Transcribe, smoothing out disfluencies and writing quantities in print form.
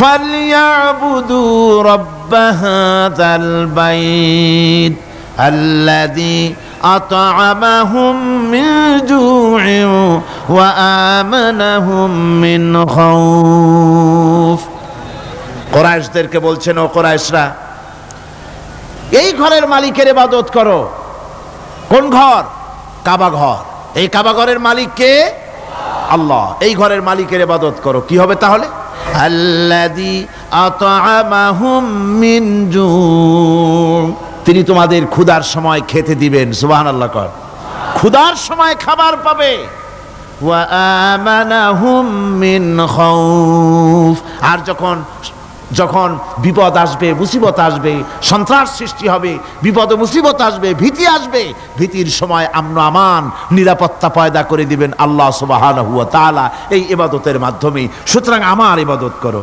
ফালইয়াবুদু রাব্ব হাযাল বাইত আল্লাযী আত'আমাহুম মিন জু'ইন ওয়া আমানাহুম মিন খাউফ। কুরাইশদেরকে বলছেন, ও কুরাইশরা, এই ঘরের মালিকের ইবাদত করো। কোন ঘর? কাবা ঘর। এই কাবা ঘরের মালিক কে? আল্লাহ। এই ঘরের মালিকের ইবাদত করো। কি হবে তাহলে? আল্লাযী আত'আমাহুম মিন জু', তিনি তোমাদের ক্ষুধার সময় খেতে দিবেন। সুবহানাল্লাহ কর। ক্ষুধার সময় খাবার পাবে। ওয়া আমানাহুম মিন খাউফ, আর যখন বিপদ আসবে, মুসিবত আসবে, সন্ত্রাস সৃষ্টি হবে, বিপদ মুসিবত আসবে, ভীতি আসবে, ভীতির সময় আমন আমান নিরাপত্তা পয়দা করে দিবেন আল্লাহ সুবহানাহু ওয়া তাআলা এই ইবাদতের মাধ্যমে। সুতরাং আমার ইবাদত করো।